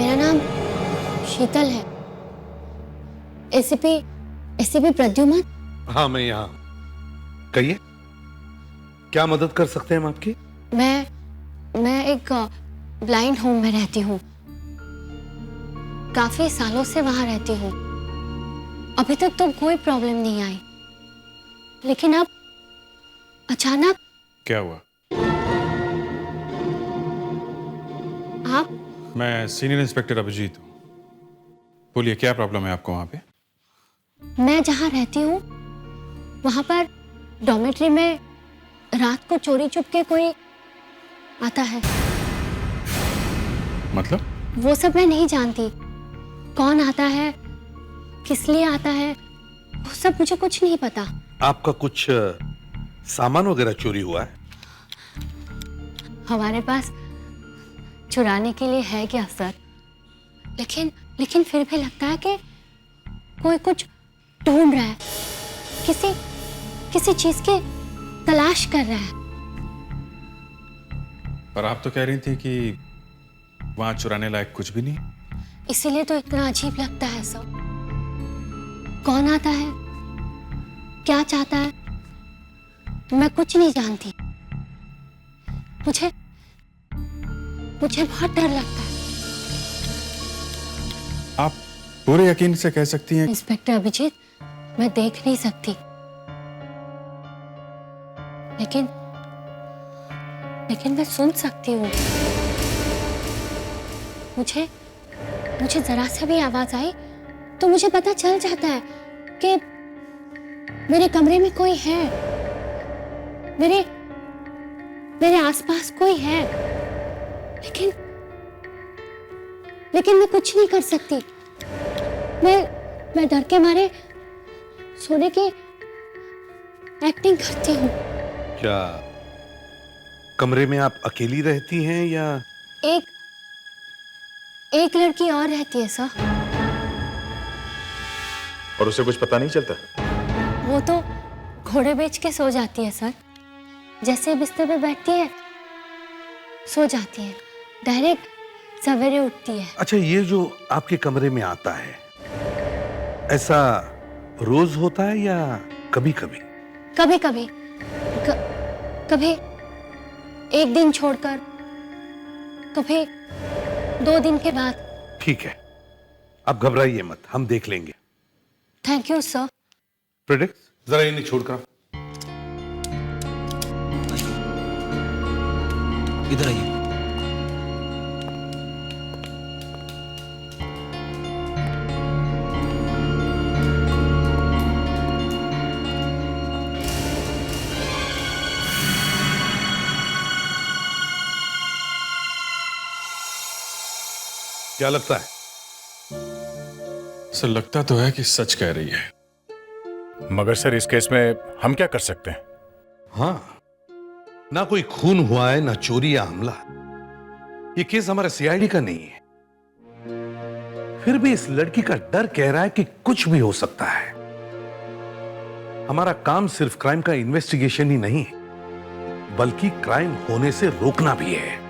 मेरा नाम शीतल है। एसीपी प्रद्युमन। हाँ, मैं यहाँ। कहिए, क्या मदद कर सकते हैं हम आपकी? मैं एक ब्लाइंड होम में रहती हूँ। काफी सालों से वहां रहती हूँ। अभी तक तो कोई प्रॉब्लम नहीं आई, लेकिन अब अचानक। क्या हुआ? आप? मैं सीनियर इंस्पेक्टर अभिजीत हूँ। बोलिए, क्या प्रॉब्लम है आपको वहां पे? मैं जहाँ रहती हूँ वहां पर डॉर्मेट्री में रात को चोरी चुपके कोई आता है। मतलब? वो सब मैं नहीं जानती, कौन आता है, किस लिए आता है, वो सब मुझे कुछ नहीं पता। आपका कुछ सामान वगैरह चोरी हुआ है? हमारे पास चुराने के लिए है क्या सर? लेकिन फिर भी लगता है कि कोई कुछ ढूंढ रहा है, किसी चीज की तलाश कर रहा है। पर आप तो कह रही थी कि वहां चुराने लायक कुछ भी नहीं। इसीलिए तो इतना अजीब लगता है सब। कौन आता है, क्या चाहता है, मैं कुछ नहीं जानती। मुझे बहुत डर लगता है। आप पूरे यकीन से कह सकती हैं? इंस्पेक्टर अभिजीत, मैं देख नहीं सकती, लेकिन मैं सुन सकती हूँ। मुझे जरा सा भी आवाज आई तो मुझे पता चल जाता है कि मेरे कमरे में कोई है, मेरे आसपास कोई है। लेकिन मैं कुछ नहीं कर सकती। मैं डर के मारे सोने की एक्टिंग करती हूँ। क्या कमरे में आप अकेली रहती हैं या? एक लड़की और रहती है सर। और उसे कुछ पता नहीं चलता? वो तो घोड़े बेच के सो जाती है सर। जैसे बिस्तर पे बैठती है सो जाती है, डायरेक्ट सवेरे उठती है। अच्छा, ये जो आपके कमरे में आता है, ऐसा रोज होता है या कभी कभी? कभी एक दिन छोड़कर, कभी 2 दिन के बाद। ठीक है, आप घबराइए मत, हम देख लेंगे। Thank you sir. प्रेडिक्स, जरा इन्हें छोड़कर इधर आइए। क्या लगता है? सर, लगता तो है कि सच कह रही है। मगर सर, इस केस में हम क्या कर सकते हैं? हाँ, ना कोई खून हुआ है, ना चोरी या हमला। ये केस हमारे सीआईडी का नहीं है। फिर भी इस लड़की का डर कह रहा है कि कुछ भी हो सकता है। हमारा काम सिर्फ क्राइम का इन्वेस्टिगेशन ही नहीं, बल्कि क्राइम होने से रोकना भी है।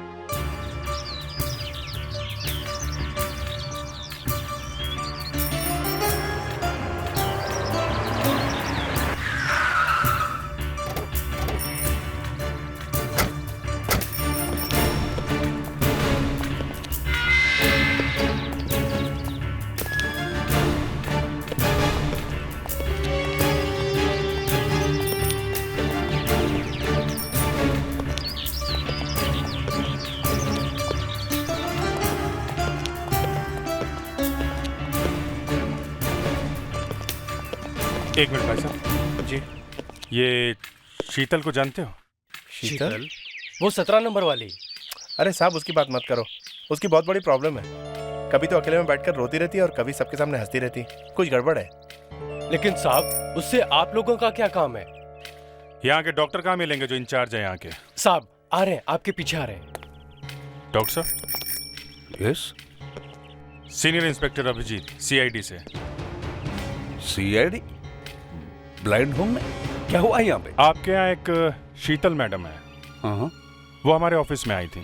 एक मिनट भाई साहब जी, ये शीतल को जानते हो? शीतल? वो 17 नंबर वाली? अरे साहब, उसकी बात मत करो। उसकी बहुत बड़ी प्रॉब्लम है। कभी तो अकेले में बैठकर रोती रहती है और कभी सबके सामने हंसती रहती है। कुछ गड़बड़ है। लेकिन साहब, उससे आप लोगों का क्या काम है? यहाँ के डॉक्टर कहाँ मिलेंगे जो इंचार्ज है यहाँ के? साहब आ रहे हैं, आपके पीछे आ रहे हैं। डॉक्टर साहब? Yes. Senior inspector Abhijeet, CID से। सीआईडी? ब्लाइंड होम में क्या हुआ यहाँ पे? आपके यहाँ एक शीतल मैडम है। हाँ। वो हमारे ऑफिस में आई थी।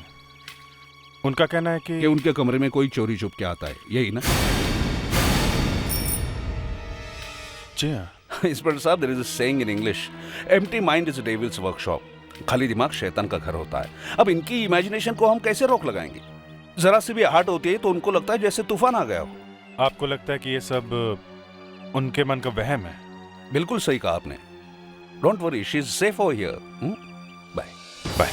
उनका कहना है कि कि उनके कमरे में कोई चोरी छुप के आता है, यही ना? जी हाँ। इंस्पेक्टर साहब, there is a saying in English, empty mind is devil's workshop. खाली दिमाग शैतान का घर होता है। अब इनकी इमेजिनेशन को हम कैसे रोक लगाएंगे? जरा सी भी आहट होती है तो उनको लगता है जैसे तूफान आ गया हो। आपको लगता है कि ये सब उनके मन का वहम है? बिल्कुल सही कहा आपने। Don't worry, she is safe over here. Bye bye.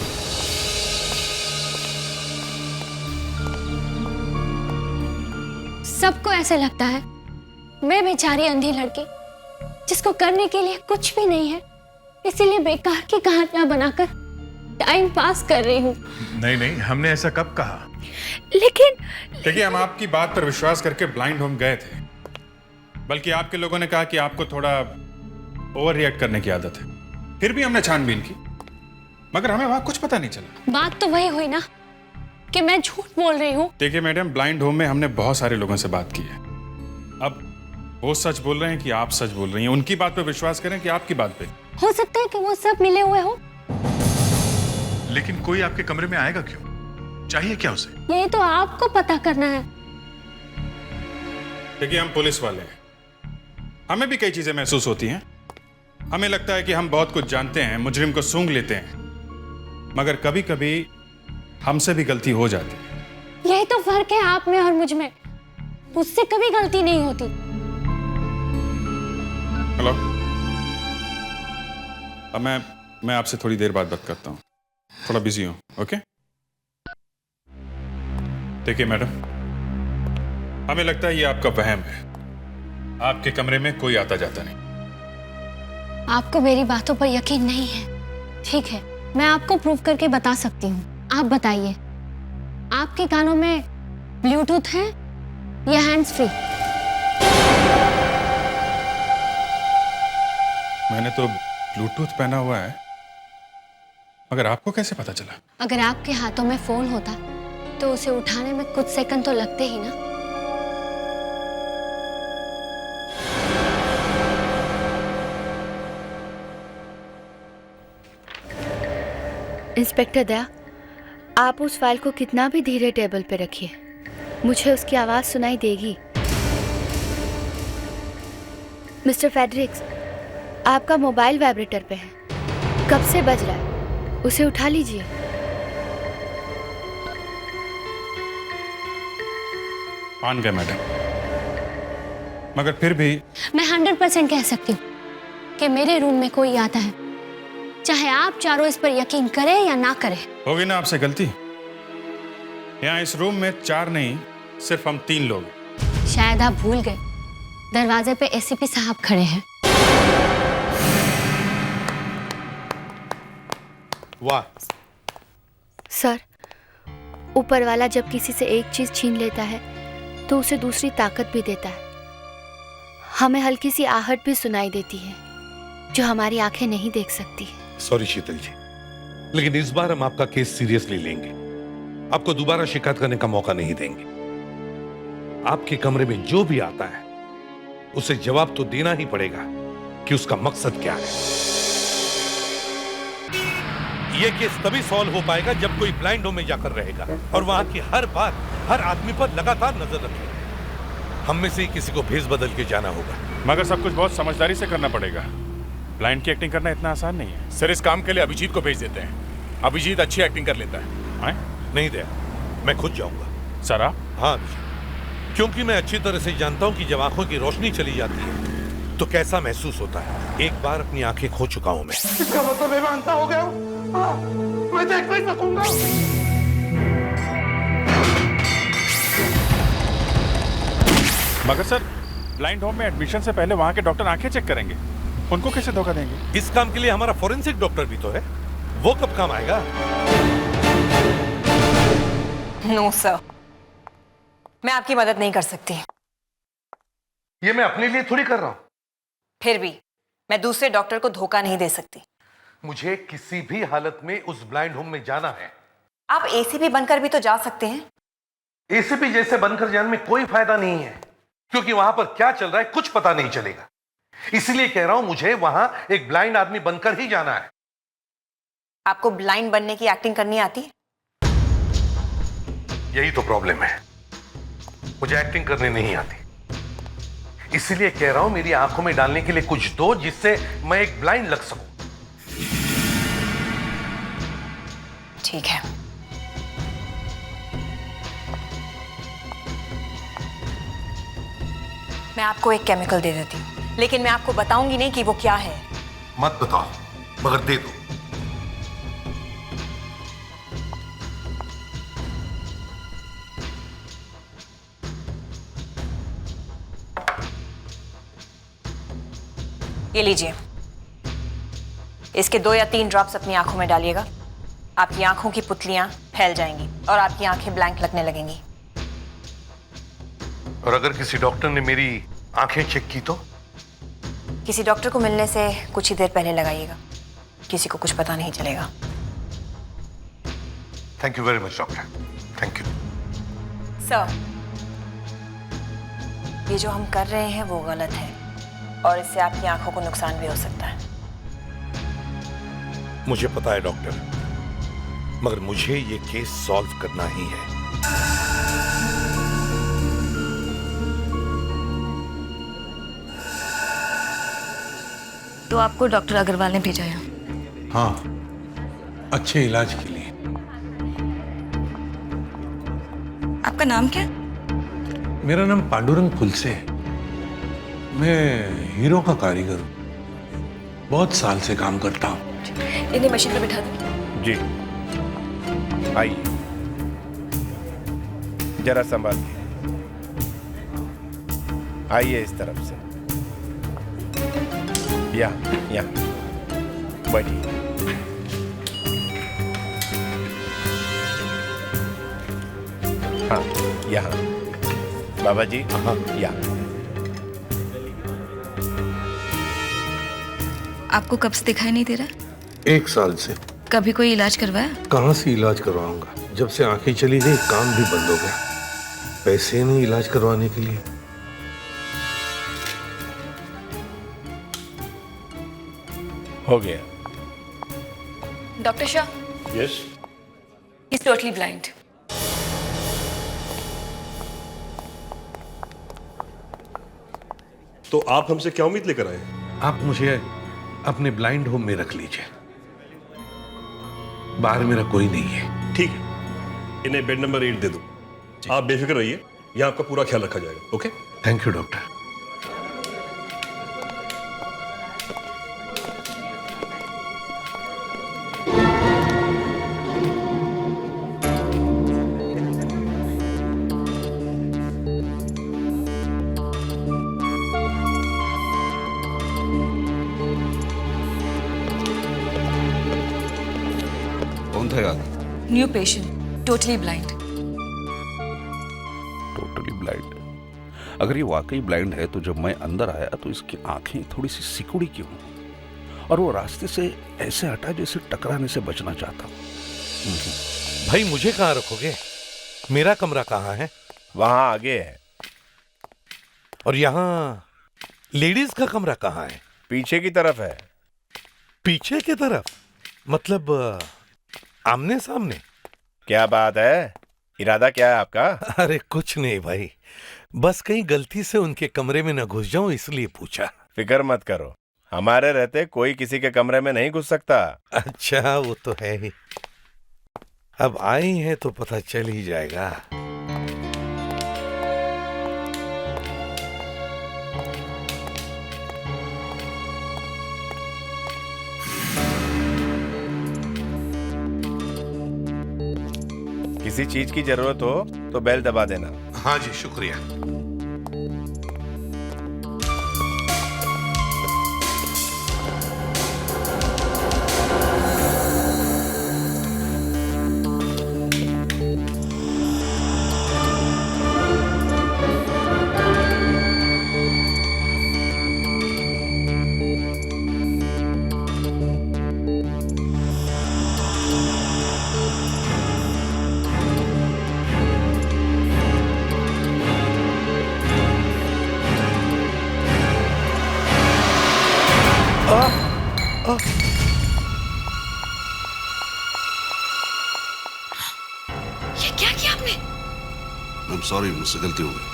सबको ऐसे लगता है मैं बेचारी अंधी लड़की जिसको करने के लिए कुछ भी नहीं है, इसीलिए बेकार की कहानियां बनाकर टाइम पास कर रही हूँ। नहीं नहीं, हमने ऐसा कब कहा? लेकिन देखिए, हम आपकी बात पर विश्वास करके ब्लाइंड होम गए थे, बल्कि आपके लोगों ने कहा कि आपको थोड़ा ओवर रिएक्ट करने की आदत है। फिर भी हमने छानबीन की, मगर हमें वहां कुछ पता नहीं चला। बात तो वही हुई ना कि मैं झूठ बोल रही हूँ। देखिए मैडम, ब्लाइंड होम में हमने बहुत सारे लोगों से बात की है। अब वो सच बोल रहे हैं कि आप सच बोल रही हैं, उनकी बात पे विश्वास करें कि आपकी बात पे? हो सकता है कि वो सब मिले हुए हो। लेकिन कोई आपके कमरे में आएगा क्यों? चाहिए क्या उसे? ये तो आपको पता करना है। देखिए, हम पुलिस वाले हैं, हमें भी कई चीजें महसूस होती हैं। हमें लगता है कि हम बहुत कुछ जानते हैं, मुजरिम को सूंघ लेते हैं, मगर कभी कभी हमसे भी गलती हो जाती है। यही तो फर्क है आप में और मुझ में। मुझसे कभी गलती नहीं होती। हेलो, अब मैं आपसे थोड़ी देर बाद बात करता हूँ, थोड़ा बिजी हूँ। ओके? देखिए मैडम, हमें लगता है ये आपका वहम है। आपके कमरे में कोई आता जाता नहीं। आपको मेरी बातों पर यकीन नहीं है, ठीक है, मैं आपको प्रूव करके बता सकती हूँ। आप बताइए, आपके कानों में ब्लूटूथ है या हैंड्स फ्री? मैंने तो ब्लूटूथ पहना हुआ है, मगर आपको कैसे पता चला? अगर आपके हाथों में फोन होता तो उसे उठाने में कुछ सेकंड तो लगते ही ना। इंस्पेक्टर दया, आप उस फाइल को कितना भी धीरे टेबल पे रखिए, मुझे उसकी आवाज सुनाई देगी। मिस्टर फेडरिक्स, आपका मोबाइल वाइब्रेटर पे है, कब से बज रहा है, उसे उठा लीजिए। मान गए मैडम, मगर फिर भी मैं 100% कह सकती हूँ कि मेरे रूम में कोई आता है, चाहे आप चारों इस पर यकीन करें या ना करें। होगी ना आपसे गलती। यहाँ इस रूम में 4 नहीं, सिर्फ हम 3 लोग। शायद आप भूल गए, दरवाजे पे एसीपी साहब खड़े हैं। वाह। सर, ऊपर वाला जब किसी से एक चीज छीन लेता है तो उसे दूसरी ताकत भी देता है। हमें हल्की सी आहट भी सुनाई देती है जो हमारी आंखें नहीं देख सकती। सॉरी शीतल जी, लेकिन इस बार हम आपका केस सीरियसली लेंगे। आपको दोबारा शिकायत करने का मौका नहीं देंगे। आपके कमरे में जो भी आता है उसे जवाब तो देना ही पड़ेगा कि उसका मकसद क्या है। यह केस तभी सॉल्व हो पाएगा जब कोई ब्लाइंड होम में जाकर रहेगा और वहां की हर बात, हर आदमी पर लगातार नजर रखेगा। हम में से ही किसी को भेस बदल के जाना होगा। मगर सब कुछ बहुत समझदारी से करना पड़ेगा। ब्लाइंड की एक्टिंग करना इतना आसान नहीं है। सर, इस काम के लिए अभिजीत को भेज देते हैं। अभिजीत अच्छी एक्टिंग कर लेता है। आए? नहीं दया, मैं खुद जाऊंगा। सर आप? हाँ अभिजीत, क्योंकि मैं अच्छी तरह से जानता हूं कि जब आंखों की रोशनी चली जाती है तो कैसा महसूस होता है। एक बार अपनी आंखें खो चुका हूं मैं। इसका मतलब मैं मानता हो गया हूं। मैं देख नहीं सकूंगा। मगर सर, ब्लाइंड होम में एडमिशन से पहले वहां के डॉक्टर आंखें चेक करेंगे, उनको कैसे धोखा देंगे? इस काम के लिए हमारा फोरेंसिक डॉक्टर भी तो है, वो कब काम आएगा? नो सर, मैं आपकी मदद नहीं कर सकती। ये मैं अपने लिए थोड़ी कर रहा हूं। फिर भी मैं दूसरे डॉक्टर को धोखा नहीं दे सकती। मुझे किसी भी हालत में उस ब्लाइंड होम में जाना है। आप एसीपी बनकर भी तो जा सकते हैं। एसीपी जैसे बनकर जाने में कोई फायदा नहीं है, क्योंकि वहां पर क्या चल रहा है कुछ पता नहीं चलेगा। इसलिए कह रहा हूं, मुझे वहां एक ब्लाइंड आदमी बनकर ही जाना है। आपको ब्लाइंड बनने की एक्टिंग करनी आती है? यही तो प्रॉब्लम है, मुझे एक्टिंग करने नहीं आती, इसीलिए कह रहा हूं मेरी आंखों में डालने के लिए कुछ दो जिससे मैं एक ब्लाइंड लग सकूं। ठीक है, मैं आपको एक केमिकल दे देती हूँ, लेकिन मैं आपको बताऊंगी नहीं कि वो क्या है। मत बताओ, मगर दे दो। ये लीजिए, इसके 2 या 3 ड्रॉप्स अपनी आंखों में डालिएगा। आपकी आंखों की पुतलियां फैल जाएंगी और आपकी आंखें ब्लैंक लगने लगेंगी। और अगर किसी डॉक्टर ने मेरी आंखें चेक की तो? किसी डॉक्टर को मिलने से कुछ ही देर पहले लगाइएगा, किसी को कुछ पता नहीं चलेगा। Thank you very much doctor, thank you. Sir, ये जो हम कर रहे हैं वो गलत है और इससे आपकी आंखों को नुकसान भी हो सकता है। मुझे पता है डॉक्टर, मगर मुझे ये केस सॉल्व करना ही है। तो आपको डॉक्टर अग्रवाल ने भेजा है? हाँ, अच्छे इलाज के लिए। आपका नाम क्या? मेरा नाम पांडुरंग फुलसे है। मैं हीरो का कारीगर हूँ, बहुत साल से काम करता हूँ। इन्हें मशीन पर बिठा दो। जी, आइए, जरा संभाल के आइए, इस तरफ से। या बढ़िए। हाँ, यहाँ बाबा जी। हाँ, या। आपको कब से दिखाई नहीं दे रहा? 1 साल से। कभी कोई इलाज करवाया? कहाँ से इलाज करवाऊंगा, जब से आंखें चली गई काम भी बंद हो गया, पैसे नहीं इलाज करवाने के लिए। हो गया। Doctor Shah, yes. Is totally blind. तो आप हमसे क्या उम्मीद लेकर आए? आप मुझे अपने ब्लाइंड होम में रख लीजिए, बाहर मेरा कोई नहीं है। ठीक है, इन्हें बेड नंबर 8 दे दो। आप बेफिक्र रहिए, यहाँ आपका पूरा ख्याल रखा जाएगा। Okay, thank you doctor. कौन था यार? New patient, totally blind. Totally blind? अगर ये वाकई ब्लाइंड है तो जब मैं अंदर आया तो इसकी आंखें थोड़ी सी सिकुड़ी क्यों, और वो रास्ते से ऐसे हटा जैसे टकराने से बचना चाहता हूं। भाई मुझे कहाँ रखोगे? मेरा कमरा कहाँ है? वहां आगे है। और यहाँ लेडीज का कमरा कहाँ है? पीछे की तरफ है। पीछे की तरफ? मतलब आमने सामने? क्या बात है, इरादा क्या है आपका? अरे कुछ नहीं भाई, बस कहीं गलती से उनके कमरे में न घुस जाऊं इसलिए पूछा। फिक्र मत करो, हमारे रहते कोई किसी के कमरे में नहीं घुस सकता। अच्छा, वो तो है ही। अब आई हैं तो पता चल ही जाएगा। किसी चीज की जरूरत हो तो बेल दबा देना। हाँ जी, शुक्रिया। ये क्या किया आपने? आई एम सॉरी, मुझसे गलती हो गई।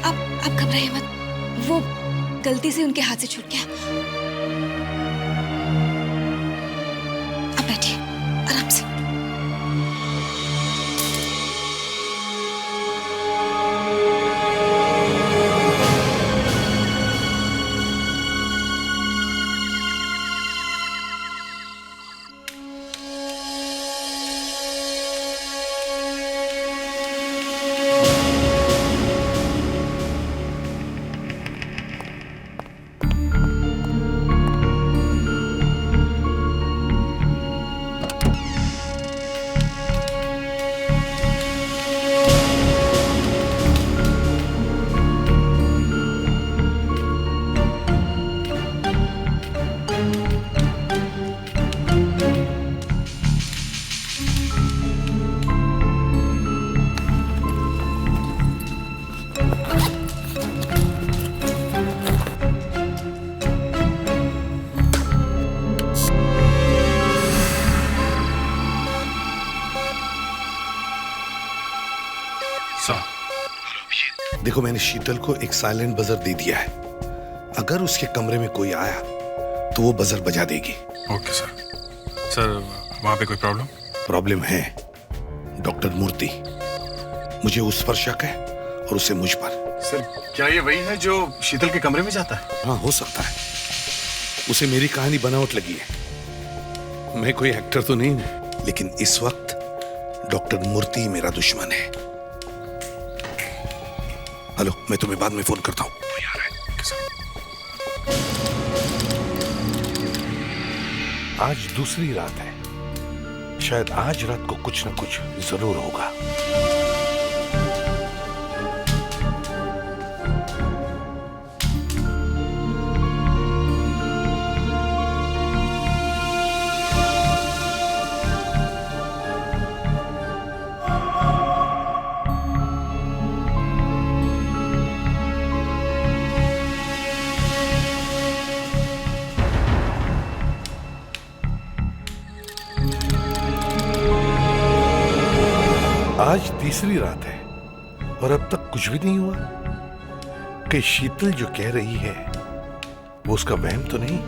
आप घबराइए मत, वो गलती से उनके हाथ से छूट गया। आप बैठिए आराम से। देखो, मैंने शीतल को एक साइलेंट बजर दे दिया है। अगर उसके कमरे में कोई आया तो वो बजर बजा देगी। Okay sir. सर वहां पे कोई प्रॉब्लम? प्रॉब्लम है डॉक्टर मूर्ति। मुझे उस पर शक है और उसे मुझ पर। सर क्या ये वही है जो शीतल के कमरे में जाता है? हाँ, हो सकता है। उसे मेरी कहानी बनावट लगी है। मैं कोई एक्टर तो नहीं हूं, लेकिन इस वक्त डॉक्टर मूर्ति मेरा दुश्मन है। हेलो, मैं तुम्हें बाद में फोन करता हूं। कोई आ रहा है। आज दूसरी रात है। शायद आज रात को कुछ न कुछ जरूर होगा। आज तीसरी रात है और अब तक कुछ भी नहीं हुआ। कि शीतल जो कह रही है वो उसका वहम तो नहीं?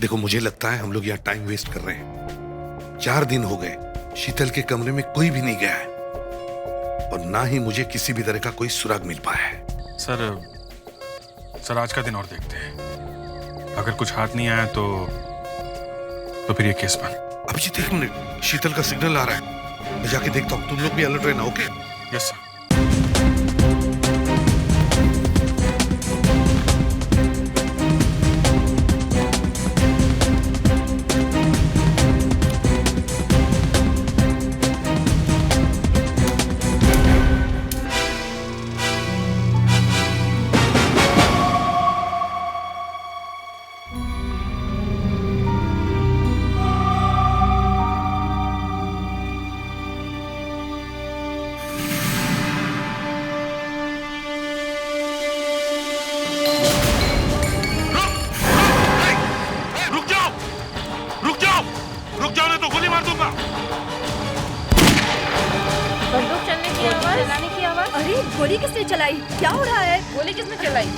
देखो, मुझे लगता है हम लोग यहाँ टाइम वेस्ट कर रहे हैं। 4 दिन हो गए शीतल के कमरे में कोई भी नहीं गया है और ना ही मुझे किसी भी तरह का कोई सुराग मिल पाया है। सर आज का दिन और देखते हैं। अगर कुछ हाथ नहीं आया तो फिर ये केस बंद। अभिजीत, 1 मिनट, शीतल का सिग्नल आ रहा है। मैं जाके देखता हूँ। तुम लोग भी अलर्ट रहना। ओके? Yes sir. अरे गोली किसने चलाई? क्या हो रहा है? गोली किसने चलाई?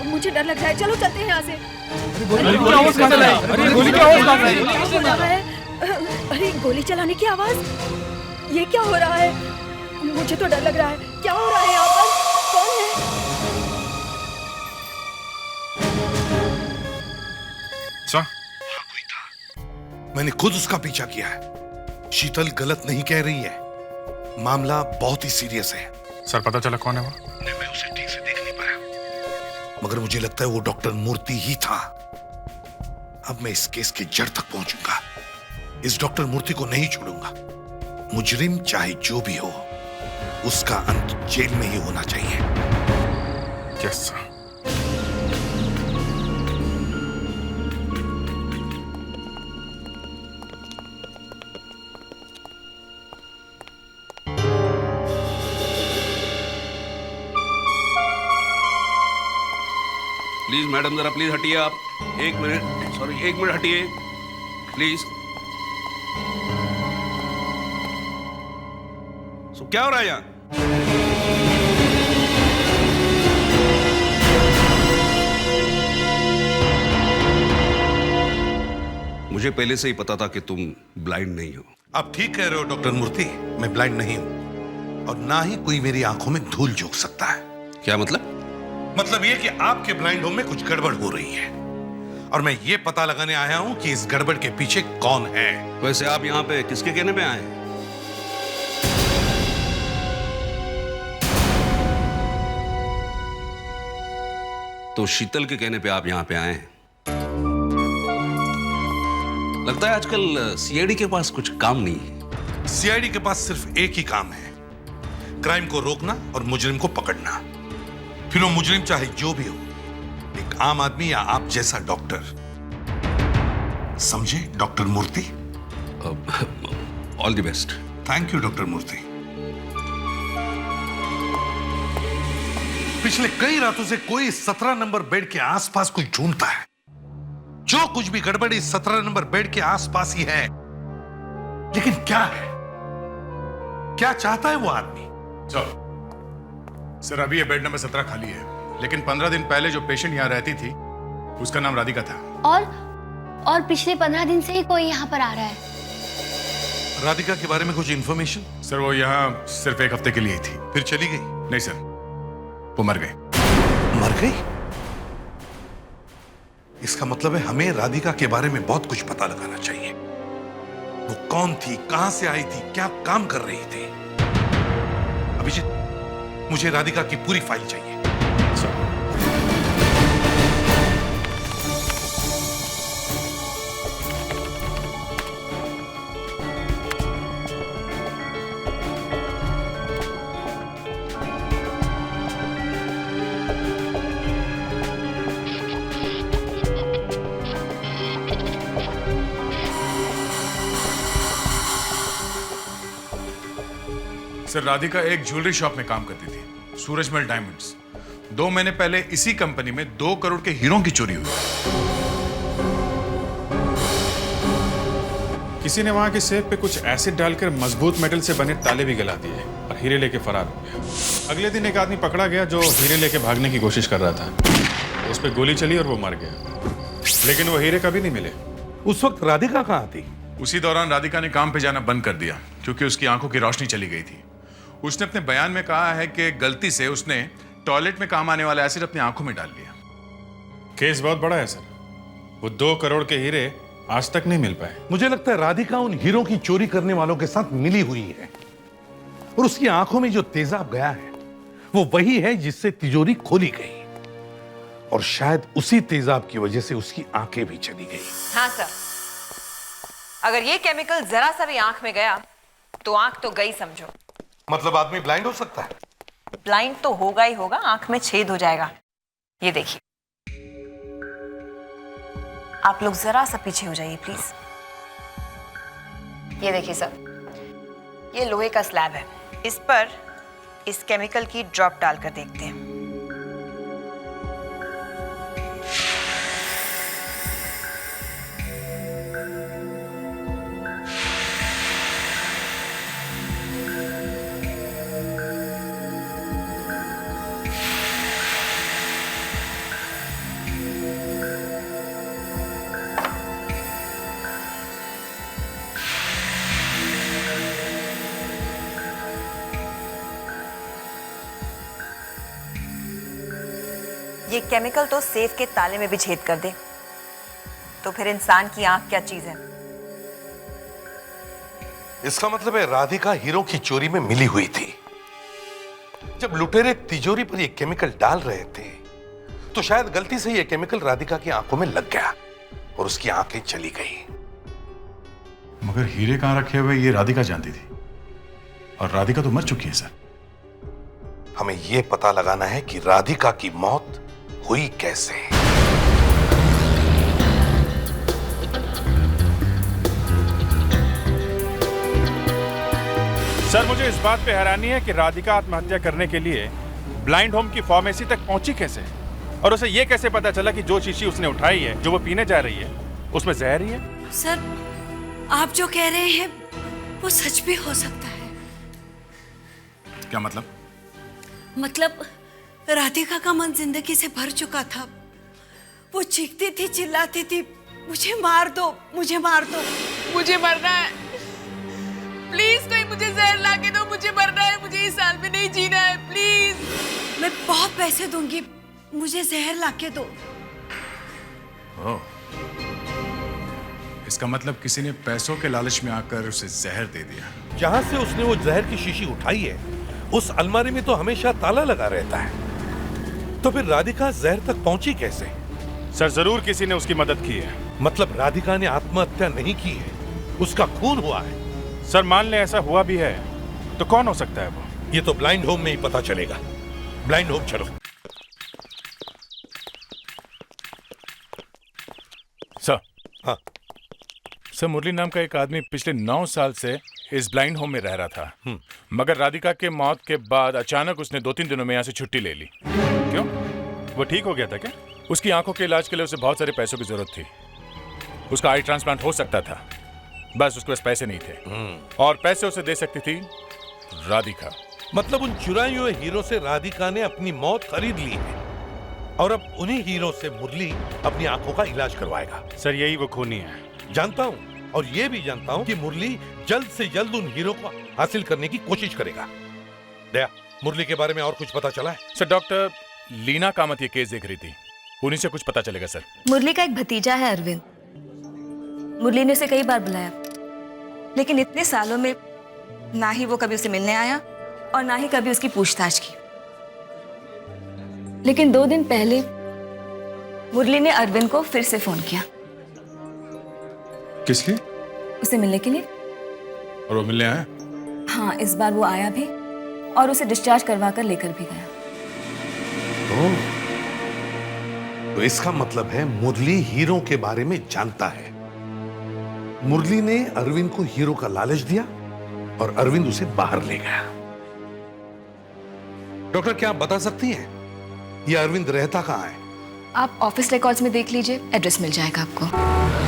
मुझे डर लग रहा है। चलो चलते हैं यहाँ से। अरे गोली चलाने की आवाज, ये क्या हो रहा है? मुझे तो डर लग रहा है। क्या हो रहा है यहाँ पर? कौन है? मैंने खुद उसका पीछा किया है। शीतल गलत नहीं कह रही है, मामला बहुत ही सीरियस है। सर पता चला कौन है वो? मैं उसे ठीक से देख नहीं पाया, मगर मुझे लगता है वो डॉक्टर मूर्ति ही था। अब मैं इस केस के जड़ तक पहुंचूंगा। इस डॉक्टर मूर्ति को नहीं छोड़ूंगा। मुजरिम चाहे जो भी हो, उसका अंत जेल में ही होना चाहिए। Yes sir. प्लीज मैडम, जरा प्लीज हटिए आप। एक मिनट, सॉरी, एक मिनट हटिए प्लीज। सो क्या हो रहा है यहाँ? मुझे पहले से ही पता था कि तुम ब्लाइंड नहीं हो। आप ठीक कह रहे हो डॉक्टर मूर्ति, मैं ब्लाइंड नहीं हूं और ना ही कोई मेरी आंखों में धूल झोंक सकता है। क्या मतलब? मतलब ये कि आपके ब्लाइंड होम में कुछ गड़बड़ हो रही है और मैं ये पता लगाने आया हूं कि इस गड़बड़ के पीछे कौन है। वैसे आप यहाँ पे किसके कहने पे आए हैं? तो शीतल के कहने पे आप यहाँ पे आए हैं। लगता है आजकल सीआईडी के पास कुछ काम नहीं है। सीआईडी के पास सिर्फ एक ही काम है, क्राइम को रोकना और मुजरिम को पकड़ना। फिर वो मुजरिम चाहे जो भी हो, एक आम आदमी या आप जैसा डॉक्टर। समझे doctor Murthy? All the best. Thank you doctor Murthy. पिछले कई रातों से कोई 17 नंबर बेड के आसपास कोई ढूंढता है। जो कुछ भी गड़बड़ी 17 नंबर बेड के आसपास ही है, लेकिन क्या है, क्या चाहता है वो आदमी? सर अभी ये बेड नंबर 17 खाली है, लेकिन 15 दिन पहले जो पेशेंट यहाँ रहती थी उसका नाम राधिका था। और पिछले 15 दिन से ही कोई यहाँ पर आ रहा है। राधिका के बारे में कुछ इंफॉर्मेशन? सर वो यहाँ सिर्फ एक हफ्ते के लिए थी, फिर चली गई? नहीं सर, वो मर गई। मर गई? इसका मतलब है हमें राधिका के बारे में बहुत कुछ पता लगाना चाहिए। वो कौन थी, कहां से आई थी, क्या काम कर रही थी? अभिजीत, मुझे राधिका की पूरी फाइल चाहिए। सर राधिका एक ज्वेलरी शॉप में काम करती थी, सूरजमल डायमंड्स। 2 महीने पहले इसी कंपनी में 2 करोड़ के हीरों की चोरी हुई। किसी ने वहां के सेफ पे कुछ एसिड डालकर मजबूत मेटल से बने ताले भी गला दिए और हीरे लेके फरार हो गया। अगले दिन एक आदमी पकड़ा गया जो हीरे लेके भागने की कोशिश कर रहा था। उस पर गोली चली और वो मर गया, लेकिन वो हीरे कभी नहीं मिले। उस वक्त राधिका कहाँ थी? उसी दौरान राधिका ने काम पे जाना बंद कर दिया क्योंकि उसकी आंखों की रोशनी चली गई थी। उसने अपने बयान में कहा है कि गलती से उसने टॉयलेट में काम आने वाला एसिड अपनी आंखों में डाल लिया। केस बहुत बड़ा है सर। वो 2 करोड़ के हीरे आज तक नहीं मिल पाए। मुझे लगता है राधिका उन हीरों की चोरी करने वालों के साथ मिली हुई है और उसकी आंखों में जो तेजाब गया है वो वही है जिससे तिजोरी खोली गई और शायद उसी तेजाब की वजह से उसकी आंखें भी चली गई। हाँ सर, अगर ये केमिकल जरा सा भी आंख में गया तो आंख तो गई समझो। मतलब आदमी ब्लाइंड हो सकता है? ब्लाइंड तो होगा ही होगा, आंख में छेद हो जाएगा। ये देखिए, आप लोग जरा सा पीछे हो जाइए प्लीज। ये देखिए सर, ये लोहे का स्लैब है, इस पर इस केमिकल की ड्रॉप डालकर देखते हैं। ये केमिकल तो सेफ के ताले में भी छेद कर दे, तो फिर इंसान की आंख क्या चीज है? इसका मतलब है राधिका हीरो की चोरी में मिली हुई थी। जब लुटेरे तिजोरी पर ये केमिकल डाल रहे थे तो शायद गलती से ये केमिकल राधिका की आंखों में लग गया और उसकी आंखें चली गई। मगर हीरे कहां रखे हुए ये राधिका जानती थी, और राधिका तो मर चुकी है सर। हमें यह पता लगाना है कि राधिका की मौत हुई कैसे। सर मुझे इस बात पे हैरानी है कि राधिका आत्महत्या करने के लिए ब्लाइंड होम की फार्मेसी तक पहुंची कैसे, और उसे ये कैसे पता चला कि जो शीशी उसने उठाई है, जो वो पीने जा रही है, उसमें जहर ही है। सर आप जो कह रहे हैं वो सच भी हो सकता है। क्या मतलब? मतलब राधिका का मन जिंदगी से भर चुका था। वो चीखती थी, चिल्लाती थी, मुझे मार दो, मुझे मार दो, मुझे मरना है, प्लीज कोई मुझे जहर ला के दो, मुझे मरना है, मुझे इस साल में नहीं जीना है, प्लीज मैं बहुत पैसे दूंगी, मुझे जहर ला के दो। ओह, इसका मतलब किसी ने पैसों के लालच में आकर उसे जहर दे दिया। जहां से उसने वो जहर की शीशी उठाई है उस अलमारी में तो हमेशा ताला लगा रहता है, तो फिर राधिका जहर तक पहुंची कैसे? सर जरूर किसी ने उसकी मदद की है। मतलब राधिका ने आत्महत्या नहीं की है, उसका खून हुआ है। सर मान ले ऐसा हुआ भी है तो कौन हो सकता है वो? ये तो ब्लाइंड होम में ही पता चलेगा। ब्लाइंड होम चलो। सर। हाँ सर, मुरली नाम का एक आदमी पिछले 9 साल से इस ब्लाइंड होम में रह रहा था, मगर राधिका के मौत के बाद अचानक उसने 2-3 दिनों में यहाँ से छुट्टी ले ली। क्यों? वो ठीक हो गया था क्या? उसकी आंखों के इलाज के लिए उसे बहुत सारे पैसों की जरूरत थी। उसका आई ट्रांसप्लांट हो सकता था, बस उसके पास पैसे नहीं थे, और पैसे उसे दे सकती थी राधिका। मतलब उन चुराए हुए हीरो से राधिका ने अपनी मौत खरीद ली है, और अब उन्हीं हीरो से मुरली अपनी आंखों का इलाज करवाएगा। सर यही वो खूनी है। जानता हूँ, और ये भी जानता हूँ कि मुरली जल्द से जल्द उन हीरो को हासिल करने की कोशिश करेगा। दया, मुरली के बारे में और कुछ पता चला है? सर डॉक्टर लीना कामत ये केस देख रही थी, उन्हीं से कुछ पता चलेगा सर। मुरली का एक भतीजा है अरविंद। मुरली ने उसे कई बार बुलाया, लेकिन इतने सालों में ना ही वो कभी उसे मिलने आया और ना ही कभी उसकी पूछताछ की। लेकिन 2 दिन पहले मुरली ने अरविंद को फिर से फोन किया। किस लिए? उसे मिलने के लिए। और वो मिलने आया? हाँ, इस बार वो आया भी और उसे डिस्चार्ज करवा कर लेकर भी गया। तो इसका मतलब है मुरली हीरो के बारे में जानता है। मुरली ने अरविंद को हीरो का लालच दिया और अरविंद उसे बाहर ले गया। डॉक्टर, क्या आप बता सकती हैं ये अरविंद रहता कहां है? आप ऑफिस रिकॉर्ड्स में देख लीजिए, एड्रेस मिल जाएगा आपको।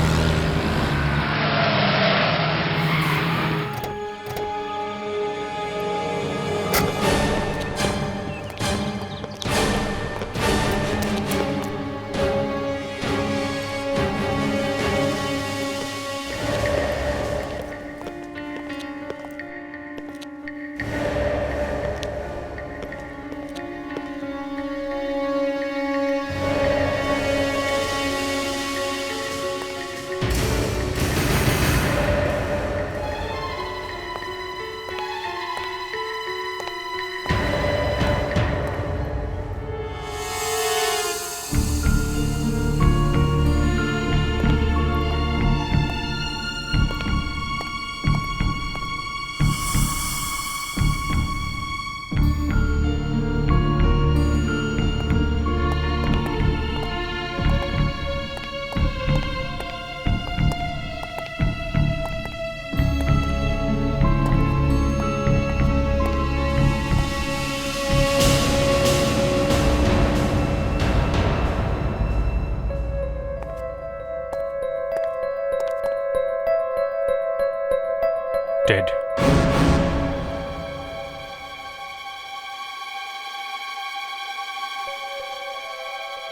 Dead.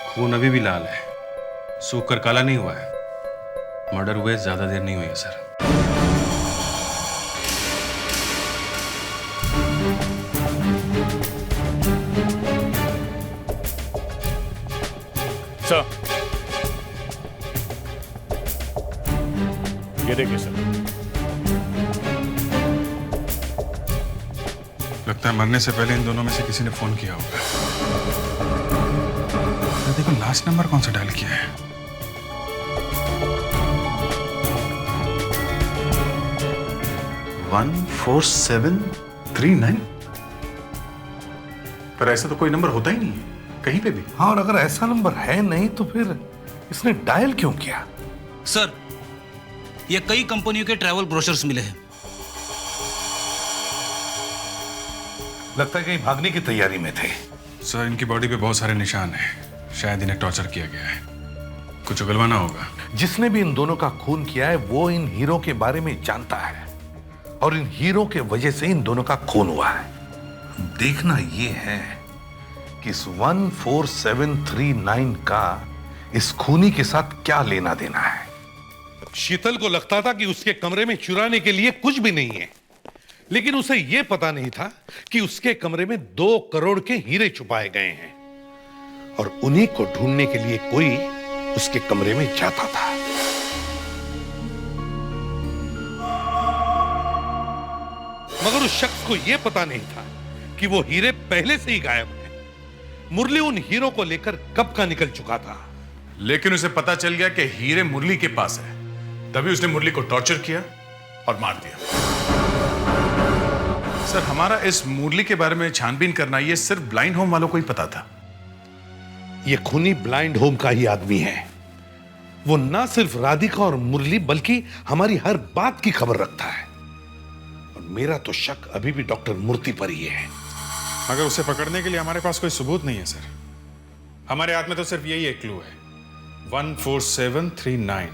खून अभी भी लाल है, सूख कर काला नहीं हुआ है। मर्डर हुए ज्यादा देर नहीं हुई है सर। सर, ये देखिए सर। लगता है मरने से पहले इन दोनों में से किसी ने फोन किया होगा। देखो लास्ट नंबर कौन सा डायल किया है। वन 4739। पर ऐसा तो कोई नंबर होता ही नहीं है कहीं पे भी। हाँ, और अगर ऐसा नंबर है नहीं तो फिर इसने डायल क्यों किया? सर, ये कई कंपनियों के ट्रैवल ब्रोशर्स मिले हैं। लगता है कहीं भागने की तैयारी में थे। सर, इनकी बॉडी पे बहुत सारे निशान हैं। शायद इन्हें टॉर्चर किया गया है। कुछ उगलवाना होगा। जिसने भी इन दोनों का खून किया है वो इन हीरो के बारे में जानता है और इन हीरो के वजह से इन दोनों का खून हुआ है। देखना ये है कि इस 14739 का इस खूनी के साथ क्या लेना देना है। शीतल को लगता था कि उसके कमरे में चुराने के लिए कुछ भी नहीं है, लेकिन उसे यह पता नहीं था कि उसके कमरे में 2 करोड़ के हीरे छुपाए गए हैं और उन्हीं को ढूंढने के लिए कोई उसके कमरे में जाता था। मगर उस शख्स को यह पता नहीं था कि वो हीरे पहले से ही गायब हैं। मुरली उन हीरो को लेकर कब का निकल चुका था, लेकिन उसे पता चल गया कि हीरे मुरली के पास है। तभी उसने मुरली को टॉर्चर किया और मार दिया। सर, हमारा इस मुरली के बारे में छानबीन करना ये सिर्फ ब्लाइंड होम वालों को ही पता था। ये खूनी ब्लाइंड होम का ही आदमी है। वो ना सिर्फ राधिका और मुरली बल्कि हमारी हर बात की खबर रखता है और मेरा तो शक अभी भी डॉक्टर मूर्ति पर ही है। मगर उसे पकड़ने के लिए हमारे पास कोई सबूत नहीं है सर। हमारे हाथ में तो सिर्फ यही एक क्लू है, 14739।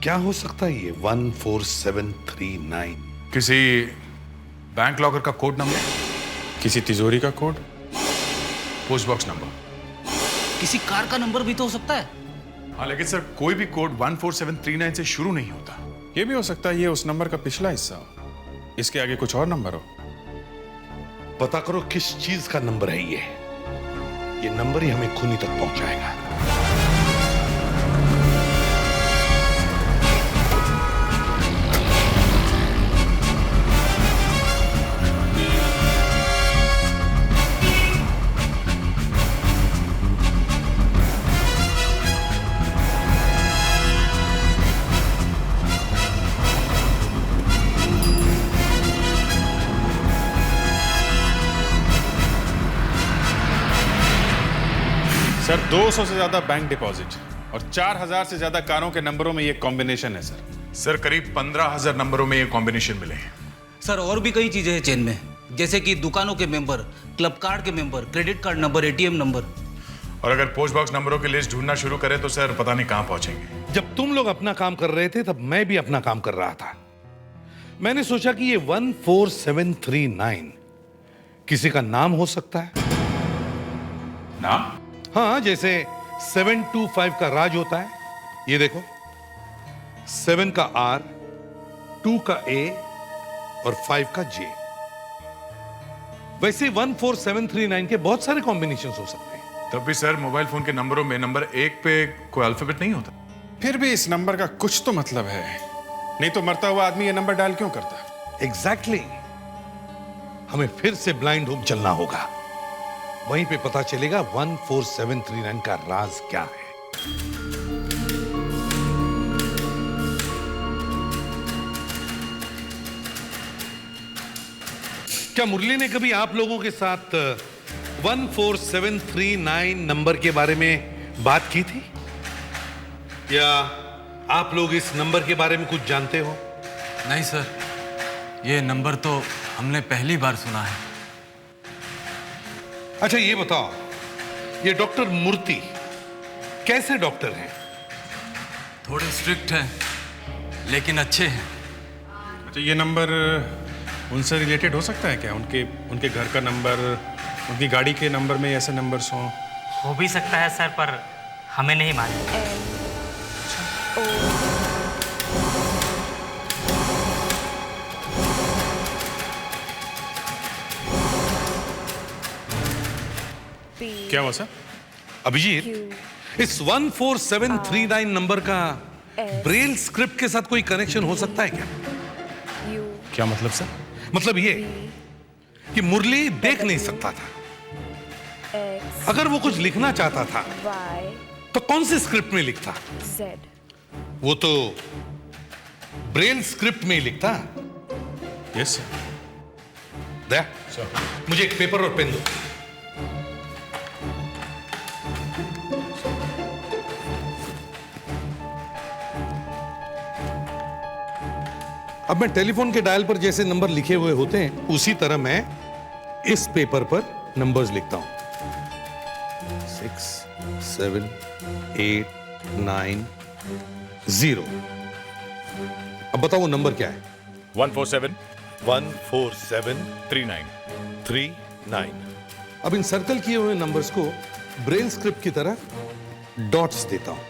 क्या हो सकता है ये 14739? किसी बैंक लॉकर का कोड नंबर, किसी तिजोरी का कोड, पोस्ट बॉक्स नंबर, किसी कार का नंबर भी तो हो सकता है। हाँ, लेकिन सर कोई भी कोड 14739 से शुरू नहीं होता। ये भी हो सकता है ये उस नंबर का पिछला हिस्सा हो, इसके आगे कुछ और नंबर हो। पता करो किस चीज का नंबर है ये नंबर ही हमें खूनी तक पहुंचाएगा। सर, 200 से ज्यादा बैंक डिपॉजिट और 4000 से ज्यादा कारों के नंबरों में ये कॉम्बिनेशन है सर, करीब 15,000 नंबरों में ये कॉम्बिनेशन मिले हैं। सर, और भी कई चीजें हैं चेन में, जैसे कि दुकानों के मेंबर, क्लब कार्ड के member, credit card number, ATM number. और अगर पोस्ट बॉक्स नंबरों की लिस्ट ढूंढना शुरू करें तो सर पता नहीं कहां पहुंचेंगे। जब तुम लोग अपना काम कर रहे थे तब मैं भी अपना काम कर रहा था। मैंने सोचा कि ये 14739 किसी का नाम हो सकता है। नाम? हाँ, जैसे 725 का राज होता है। ये देखो, 7 का R, 2 का A और 5 का J। वैसे 14739 के बहुत सारे कॉम्बिनेशन हो सकते हैं। तब भी सर मोबाइल फोन के नंबरों में नंबर 1 पे कोई अल्फाबेट नहीं होता। फिर भी इस नंबर का कुछ तो मतलब है, नहीं तो मरता हुआ आदमी ये नंबर डायल क्यों करता? एग्जैक्टली। हमें फिर से ब्लाइंड होम चलना होगा, वहीं पे पता चलेगा 14739 का राज क्या है। क्या मुरली ने कभी आप लोगों के साथ 14739 नंबर के बारे में बात की थी? या आप लोग इस नंबर के बारे में कुछ जानते हो? नहीं सर, ये नंबर तो हमने पहली बार सुना है। अच्छा ये बताओ, ये डॉक्टर मूर्ति कैसे डॉक्टर हैं? थोड़े स्ट्रिक्ट हैं, लेकिन अच्छे हैं। अच्छा, ये नंबर उनसे रिलेटेड हो सकता है क्या? उनके घर का नंबर, उनकी गाड़ी के नंबर में ऐसे नंबर्स हों? हो भी सकता है सर, पर हमें नहीं मालूम। क्या हुआ सर? अभिजीत, इस 14739 नंबर का ब्रेल स्क्रिप्ट के साथ कोई कनेक्शन हो सकता है क्या? क्या मतलब सर? मतलब ये कि मुरली देख नहीं सकता था। अगर वो कुछ लिखना चाहता था तो कौन सी स्क्रिप्ट में लिखता? वो तो ब्रेल स्क्रिप्ट में ही लिखता। Yes sir. दे, मुझे एक पेपर और पेन दो। अब मैं टेलीफोन के डायल पर जैसे नंबर लिखे हुए होते हैं उसी तरह मैं इस पेपर पर नंबर्स लिखता हूं। 6, 7, 8, 9, 0। अब बताओ वो नंबर क्या है? 14739। अब इन सर्कल किए हुए नंबर्स को ब्रेल स्क्रिप्ट की तरह डॉट्स देता हूं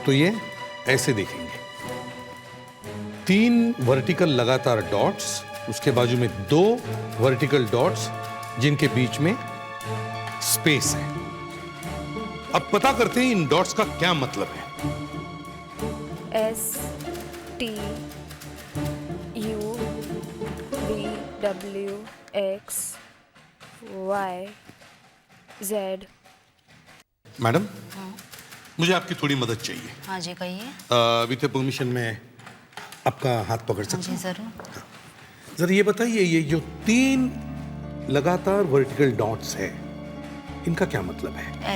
तो ये ऐसे देखेंगे। 3 वर्टिकल लगातार डॉट्स, उसके बाजू में 2 वर्टिकल डॉट्स जिनके बीच में स्पेस है। अब पता करते हैं इन डॉट्स का क्या मतलब है। STUVWXYZ। मैडम, मुझे आपकी थोड़ी मदद चाहिए। हाँ जी कहिए। विथ परमिशन में आपका हाथ पकड़ सकता जी हूं? जरूर। जरा ये बताइए, ये जो 3 लगातार वर्टिकल डॉट्स है इनका क्या मतलब है?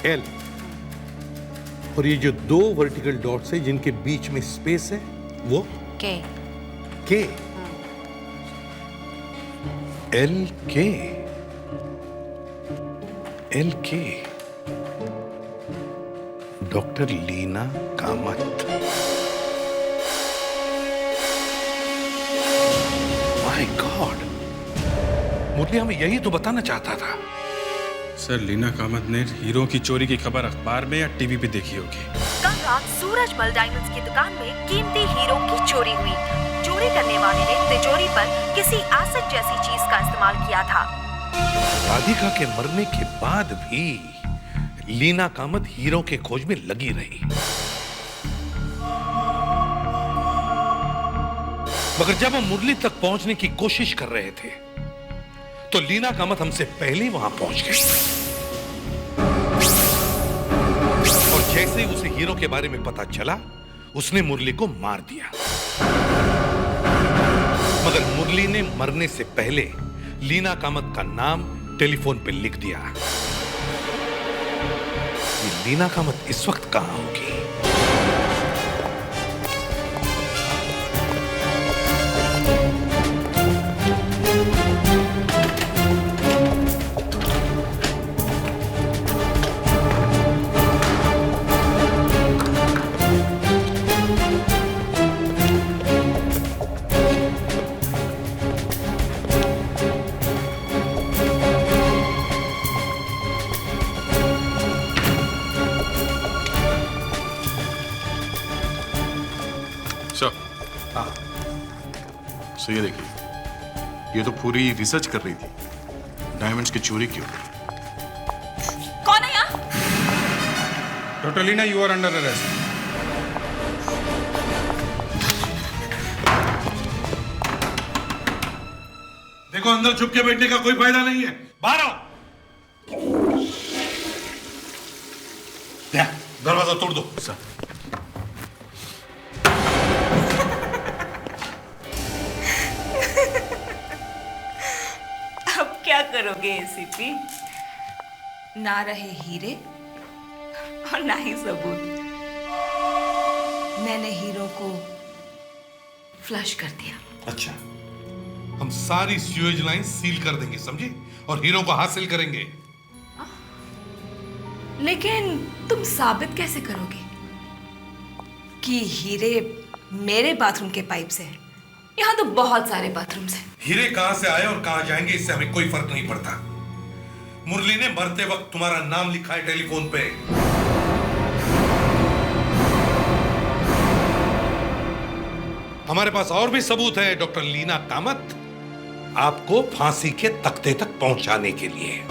एल। और ये जो 2 वर्टिकल डॉट्स है जिनके बीच में स्पेस है वो K. L K. Doctor Leena Kamat. My god, Murali हमें यही तो बताना चाहता था। सर, लीना कामत ने हीरो की चोरी की खबर अखबार में या टीवी पे देखी होगी। कल रात सूरजमल डायमंड्स की दुकान में कीमती हीरो की चोरी हुई। चोरी करने वाले ने तिजोरी पर किसी एसिड जैसी चीज का इस्तेमाल किया था। राधिका के मरने के बाद भी लीना कामत हीरो के खोज में लगी रही, मगर जब हम मुरली तक पहुंचने की कोशिश कर रहे थे तो लीना कामत हमसे पहले वहां पहुंच गई और जैसे ही उसे हीरो के बारे में पता चला उसने मुरली को मार दिया। मगर मुरली ने मरने से पहले लीना कामत का नाम टेलीफोन पे लिख दिया। लीना कामत इस वक्त कहां होगी? तो ये देखिए, ये तो पूरी रिसर्च कर रही थी डायमंड्स की चोरी की ऊपर। कौन है यहाँ? Doctor Leena, you are under arrest. देखो, अंदर छुप के बैठने का कोई फायदा नहीं है, बाहर आओ। दरवाजा तोड़ दो। सर, क्या करोगे एसीपी? ना रहे हीरे और ना ही सबूत। मैंने हीरो को फ्लश कर दिया। अच्छा, हम सारी स्यूएज लाइन सील कर देंगे, समझे? और हीरो को हासिल करेंगे। लेकिन तुम साबित कैसे करोगे कि हीरे मेरे बाथरूम के पाइप से? यहाँ तो बहुत सारे बाथरूम्स हैं। हीरे कहां से आए और कहां जाएंगे इससे हमें कोई फर्क नहीं पड़ता। मुरली ने मरते वक्त तुम्हारा नाम लिखा है टेलीफोन पे। हमारे पास और भी सबूत है डॉक्टर लीना कामत, आपको फांसी के तख्ते तक पहुंचाने के लिए।